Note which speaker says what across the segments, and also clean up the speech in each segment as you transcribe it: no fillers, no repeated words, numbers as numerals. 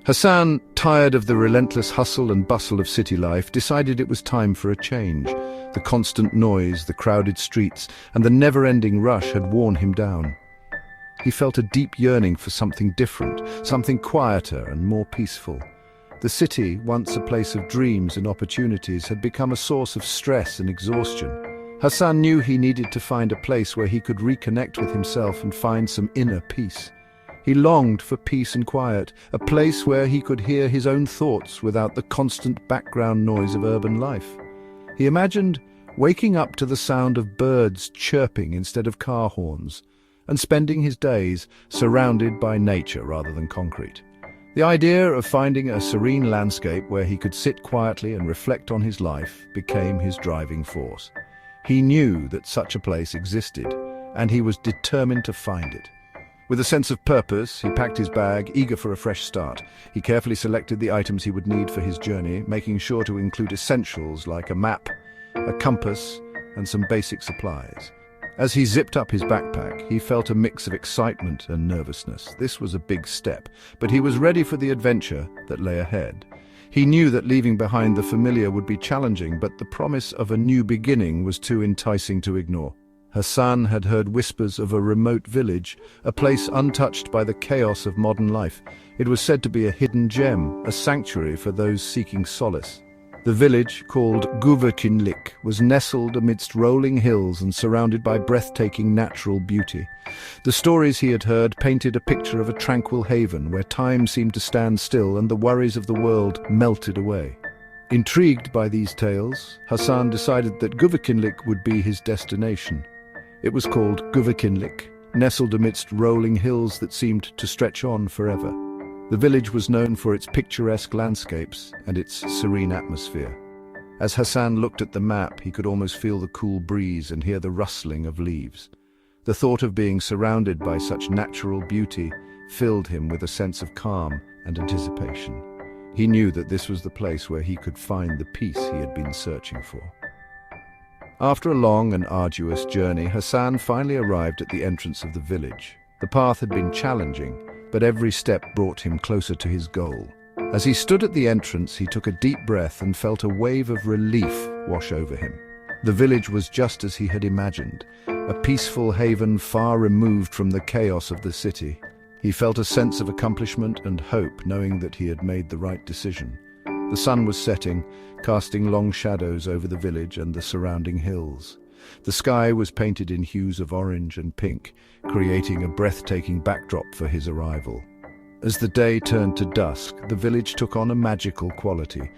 Speaker 1: Hassan, tired of the relentless hustle and bustle of city life, decided it was time for a change. The constant noise, the crowded streets, and the never-ending rush had worn him down. He felt a deep yearning for something different, something quieter and more peaceful. The city, once a place of dreams and opportunities, had become a source of stress and exhaustion. Hassan knew he needed to find a place where he could reconnect with himself and find some inner peace. He longed for peace and quiet, a place where he could hear his own thoughts without the constant background noise of urban life. He imagined waking up to the sound of birds chirping instead of car horns, and spending his days surrounded by nature rather than concrete. The idea of finding a serene landscape where he could sit quietly and reflect on his life became his driving force. He knew that such a place existed, and he was determined to find it. With a sense of purpose, he packed his bag, eager for a fresh start. He carefully selected the items he would need for his journey, making sure to include essentials like a map, a compass, and some basic supplies. As he zipped up his backpack, he felt a mix of excitement and nervousness. This was a big step, but he was ready for the adventure that lay ahead. He knew that leaving behind the familiar would be challenging, but the promise of a new beginning was too enticing to ignore. Hassan had heard whispers of a remote village, a place untouched by the chaos of modern life. It was said to be a hidden gem, a sanctuary for those seeking solace. The village, called Vercinlik, was nestled amidst rolling hills and surrounded by breathtaking natural beauty. The stories he had heard painted a picture of a tranquil haven where time seemed to stand still and the worries of the world melted away. Intrigued by these tales, Hassan decided that Vercinlik would be his destination. It was called Vercinlik, nestled amidst rolling hills that seemed to stretch on forever. The village was known for its picturesque landscapes and its serene atmosphere. As Hassan looked at the map, he could almost feel the cool breeze and hear the rustling of leaves. The thought of being surrounded by such natural beauty filled him with a sense of calm and anticipation. He knew that this was the place where he could find the peace he had been searching for. After a long and arduous journey, Hassan finally arrived at the entrance of the village. The path had been challenging, but every step brought him closer to his goal. As he stood at the entrance, he took a deep breath and felt a wave of relief wash over him. The village was just as he had imagined, a peaceful haven far removed from the chaos of the city. He felt a sense of accomplishment and hope, knowing that he had made the right decision. The sun was setting, casting long shadows over the village and the surrounding hills. The sky was painted in hues of orange and pink, creating a breathtaking backdrop for his arrival. As the day turned to dusk, the village took on a magical quality,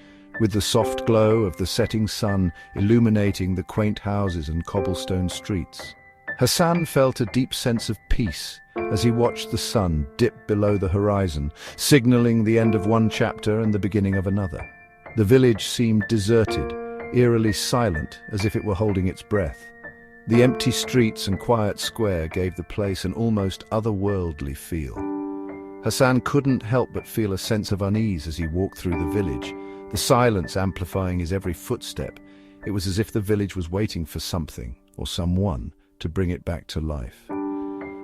Speaker 1: with the soft glow of the setting sun illuminating the quaint houses and cobblestone streets. Hassan felt a deep sense of peace as he watched the sun dip below the horizon, signaling the end of one chapter and the beginning of another. The village seemed deserted, eerily silent, as if it were holding its breath. The empty streets and quiet square gave the place an almost otherworldly feel. Hassan couldn't help but feel a sense of unease as he walked through the village, the silence amplifying his every footstep. It was as if the village was waiting for something, or someone, to bring it back to life.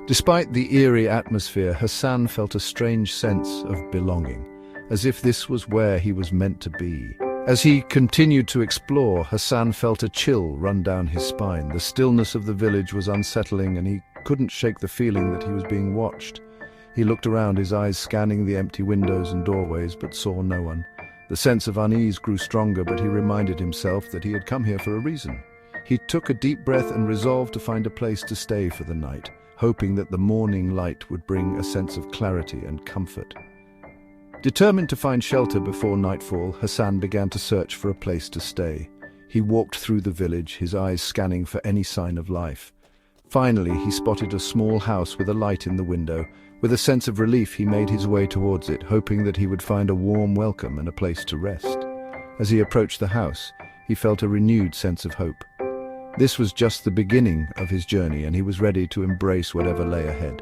Speaker 1: Despite the eerie atmosphere, Hassan felt a strange sense of belonging, as if this was where he was meant to be. As he continued to explore, Hassan felt a chill run down his spine. The stillness of the village was unsettling, and he couldn't shake the feeling that he was being watched. He looked around, his eyes scanning the empty windows and doorways, but saw no one. The sense of unease grew stronger, but he reminded himself that he had come here for a reason. He took a deep breath and resolved to find a place to stay for the night, hoping that the morning light would bring a sense of clarity and comfort. Determined to find shelter before nightfall, Hassan began to search for a place to stay. He walked through the village, his eyes scanning for any sign of life. Finally, he spotted a small house with a light in the window. With a sense of relief, he made his way towards it, hoping that he would find a warm welcome and a place to rest. As he approached the house, he felt a renewed sense of hope. This was just the beginning of his journey, and he was ready to embrace whatever lay ahead.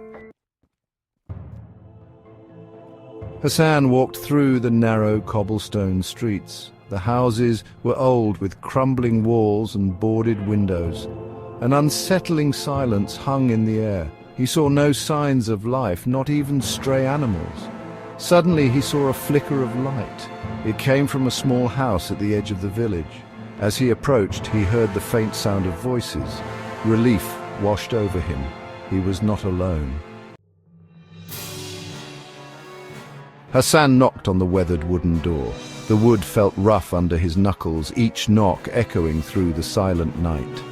Speaker 1: Hassan walked through the narrow cobblestone streets. The houses were old, with crumbling walls and boarded windows. An unsettling silence hung in the air. He saw no signs of life, not even stray animals. Suddenly he saw a flicker of light. It came from a small house at the edge of the village. As he approached, he heard the faint sound of voices. Relief washed over him. He was not alone. Hassan knocked on the weathered wooden door. The wood felt rough under his knuckles, each knock echoing through the silent night.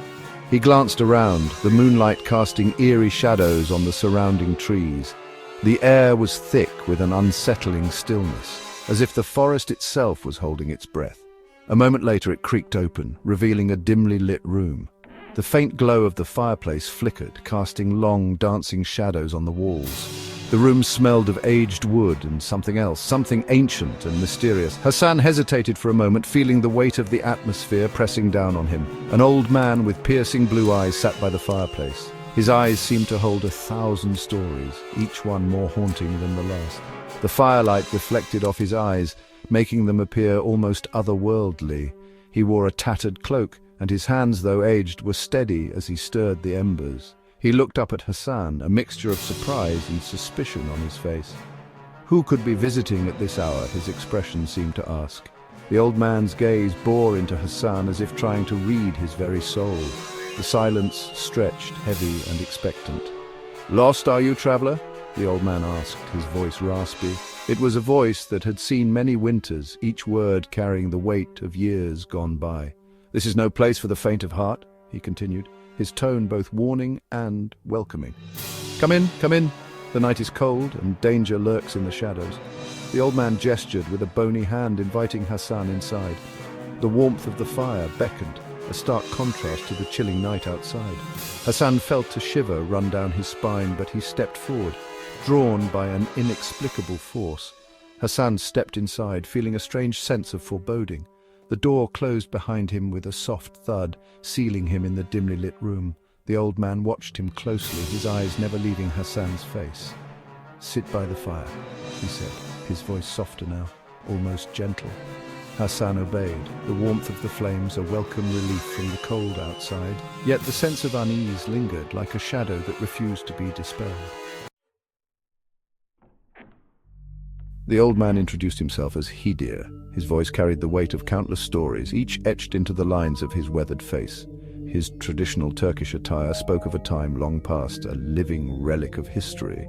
Speaker 1: He glanced around, the moonlight casting eerie shadows on the surrounding trees. The air was thick with an unsettling stillness, as if the forest itself was holding its breath. A moment later it creaked open, revealing a dimly lit room. The faint glow of the fireplace flickered, casting long, dancing shadows on the walls. The room smelled of aged wood and something else, something ancient and mysterious. Hassan hesitated for a moment, feeling the weight of the atmosphere pressing down on him. An old man with piercing blue eyes sat by the fireplace. His eyes seemed to hold 1,000 stories, each one more haunting than the last. The firelight reflected off his eyes, making them appear almost otherworldly. He wore a tattered cloak, and his hands, though aged, were steady as he stirred the embers. He looked up at Hassan, a mixture of surprise and suspicion on his face. Who could be visiting at this hour? His expression seemed to ask. The old man's gaze bore into Hassan as if trying to read his very soul. The silence stretched, heavy and expectant. "Lost, are you, traveler?" the old man asked, his voice raspy. It was a voice that had seen many winters, each word carrying the weight of years gone by. "This is no place for the faint of heart," he continued, his tone both warning and welcoming. Come in. The night is cold, and danger lurks in the shadows." The old man gestured with a bony hand, inviting Hassan inside. The warmth of the fire beckoned, a stark contrast to the chilling night outside. Hassan felt a shiver run down his spine, but he stepped forward, drawn by an inexplicable force. Hassan stepped inside, feeling a strange sense of foreboding. The door closed behind him with a soft thud, sealing him in the dimly lit room. The old man watched him closely, his eyes never leaving Hassan's face. "Sit by the fire," he said, his voice softer now, almost gentle. Hassan obeyed, the warmth of the flames a welcome relief from the cold outside, yet the sense of unease lingered like a shadow that refused to be dispelled. The old man introduced himself as Hidir. His voice carried the weight of countless stories, each etched into the lines of his weathered face. His traditional Turkish attire spoke of a time long past, a living relic of history.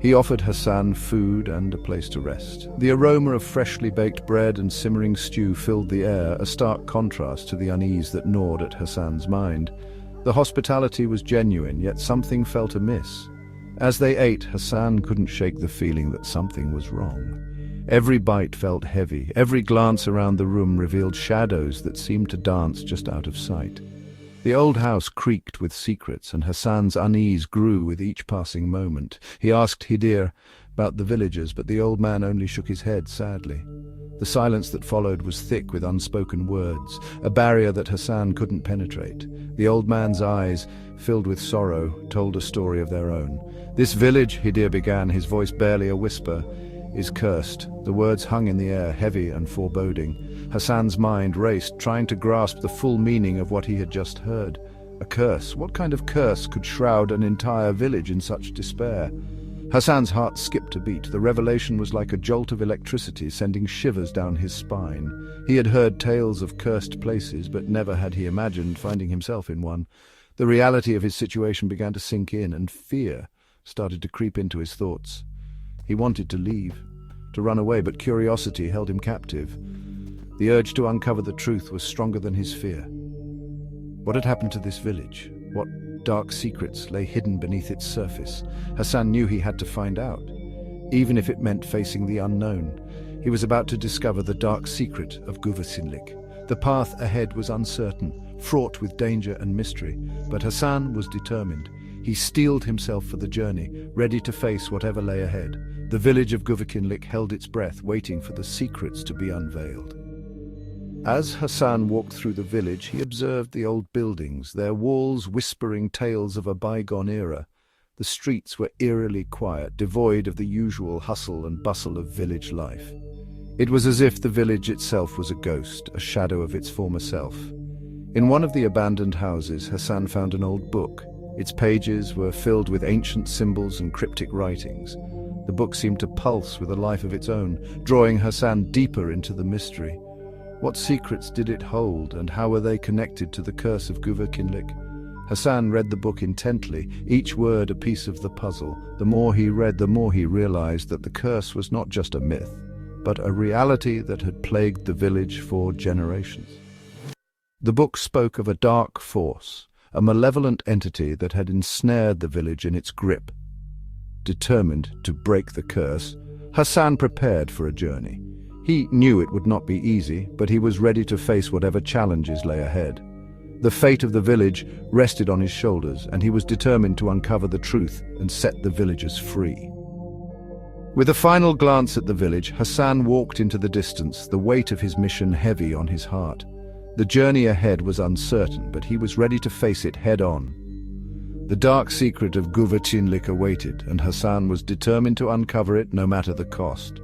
Speaker 1: He offered Hassan food and a place to rest. The aroma of freshly baked bread and simmering stew filled the air, a stark contrast to the unease that gnawed at Hassan's mind. The hospitality was genuine, yet something felt amiss. As they ate, Hassan couldn't shake the feeling that something was wrong. Every bite felt heavy, every glance around the room revealed shadows that seemed to dance just out of sight. The old house creaked with secrets, and Hassan's unease grew with each passing moment. He asked Hidir about the villagers, but the old man only shook his head sadly. The silence that followed was thick with unspoken words, a barrier that Hassan couldn't penetrate. The old man's eyes, filled with sorrow, told a story of their own. "This village," Hidir began, his voice barely a whisper, "is cursed." The words hung in the air, heavy and foreboding. Hassan's mind raced, trying to grasp the full meaning of what he had just heard. A curse? What kind of curse could shroud an entire village in such despair? Hassan's heart skipped a beat. The revelation was like a jolt of electricity, sending shivers down his spine. He had heard tales of cursed places, but never had he imagined finding himself in one. The reality of his situation began to sink in, and fear started to creep into his thoughts. He wanted to leave, to run away, but curiosity held him captive. The urge to uncover the truth was stronger than his fear. What had happened to this village? What dark secrets lay hidden beneath its surface? Hassan knew he had to find out, even if it meant facing the unknown. He was about to discover the dark secret of vercinlik. The path ahead was uncertain, fraught with danger and mystery, but Hassan was determined. He steeled himself for the journey, ready to face whatever lay ahead. The village of vercinlik held its breath, waiting for the secrets to be unveiled. As Hassan walked through the village, he observed the old buildings, their walls whispering tales of a bygone era. The streets were eerily quiet, devoid of the usual hustle and bustle of village life. It was as if the village itself was a ghost, a shadow of its former self. In one of the abandoned houses, Hassan found an old book. Its pages were filled with ancient symbols and cryptic writings. The book seemed to pulse with a life of its own, drawing Hassan deeper into the mystery. What secrets did it hold, and how were they connected to the curse of vercinlik? Hassan read the book intently, each word a piece of the puzzle. The more he read, the more he realized that the curse was not just a myth, but a reality that had plagued the village for generations. The book spoke of a dark force, a malevolent entity that had ensnared the village in its grip. Determined to break the curse, Hassan prepared for a journey. He knew it would not be easy, but he was ready to face whatever challenges lay ahead. The fate of the village rested on his shoulders, and he was determined to uncover the truth and set the villagers free. With a final glance at the village, Hassan walked into the distance, the weight of his mission heavy on his heart. The journey ahead was uncertain, but he was ready to face it head-on. The dark secret of vercinlik awaited, and Hassan was determined to uncover it no matter the cost.